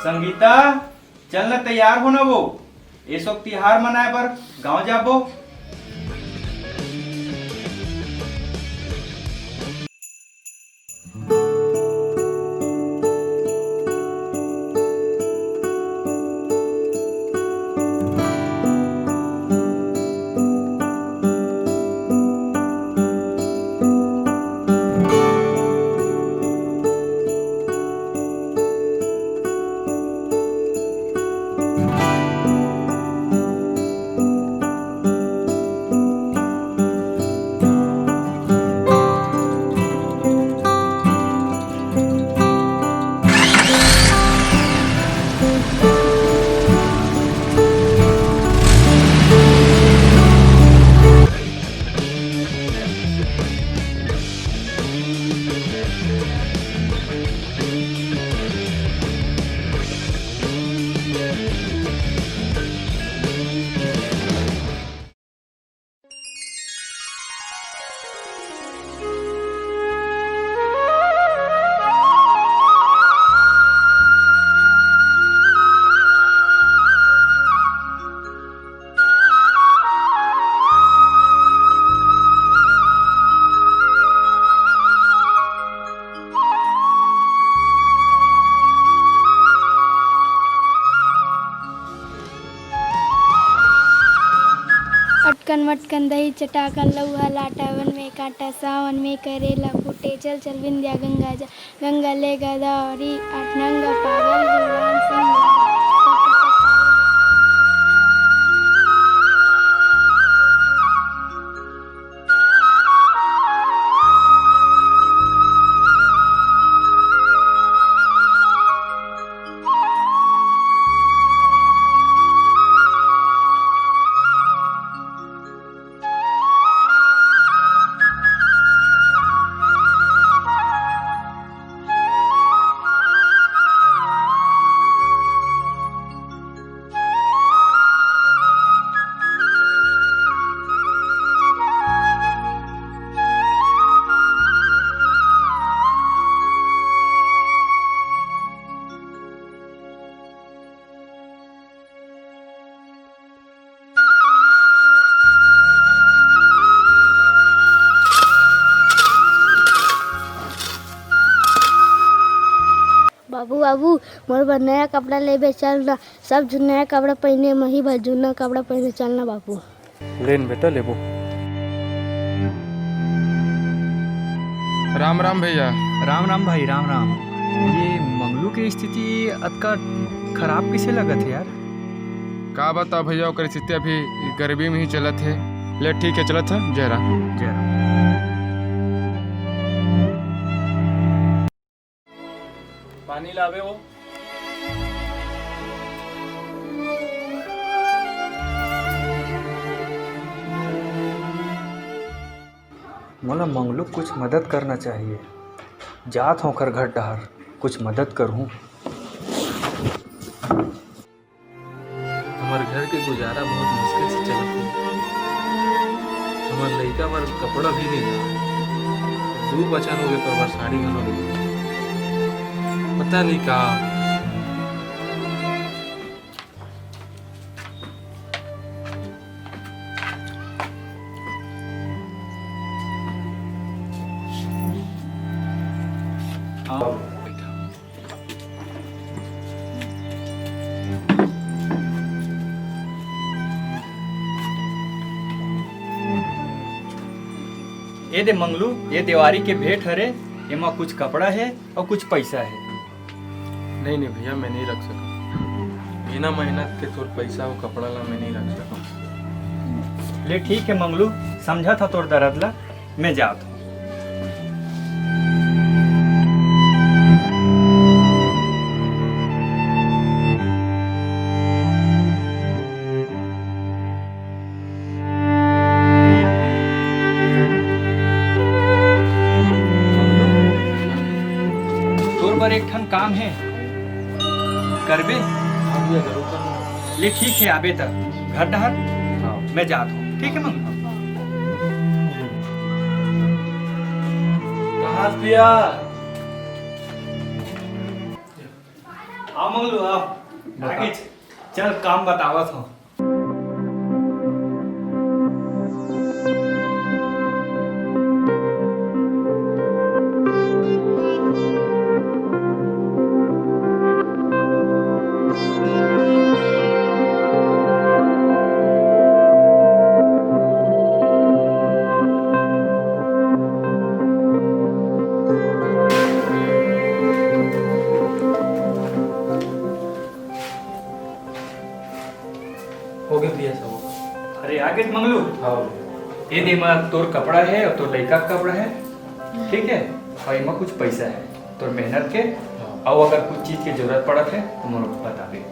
संगीता चलना तैयार हो ना वो इस वक्त तिहार मनाए पर गांव जाबो। अटकन मटकन दही चटाकन लौहा लाटा वन में कांटा सावन में करेला फूटे चल चल विंध्या गंगा जा गंगा ले गदारी आठ नंगा पागल भगवान सिंह। बाबू बाबू मोर बर नया कपड़ा लेबे चलना सब नया कपड़ा पहने मही भर जूना कपड़ा पहने चलना बाबू। लेन बेटा लेबो। राम राम भैया। राम राम भाई राम राम। ये मंगलू की स्थिति अतका खराब किसे लगत है यार? का बता भैया ओकर स्थिति अभी गरीबी में ही चलत है। ले ठीक है चलत है। जय राम। जय राम। पानी लावे वो। मोला मंगलू कुछ मदद करना चाहिए। जात होकर घर डहर कुछ मदद करूं। हमारे घर के गुजारा बहुत मुश्किल से चलत है। हमारे लड़का पर कपड़ा भी नहीं था। 2 बचन हो गए पर साड़ी घनो नहीं पता नहीं का। ये दे मंगलू ये दिवारी के भेंट हरे एमा कुछ कपड़ा है और कुछ पैसा है। नहीं नहीं भैया मैं नहीं रख सकता। बिना मेहनत के तोर पैसा और कपड़ा ला मैं नहीं रख सकता। ले ठीक है मंगलू समझा था तोर दर्द ला मैं जात हूँ। तोर पर एक ठन काम है करबे। हाँ भैया जरूर करना। ले ठीक है आबे तक घर डहर मैं जात हूँ। ठीक है मंगलू। कहाँ भैया? आओ मंगलू आओ आगे चल काम बतावत हूँ। हो गए भैया सब। अरे आगे मंगलू हाँ ये दे में तोर कपड़ा है और तोर लड़का का कपड़ा है, ठीक है, और इमा कुछ पैसा है तोर मेहनत के। और अगर कुछ चीज की जरूरत पड़त है तो मोर बता दे।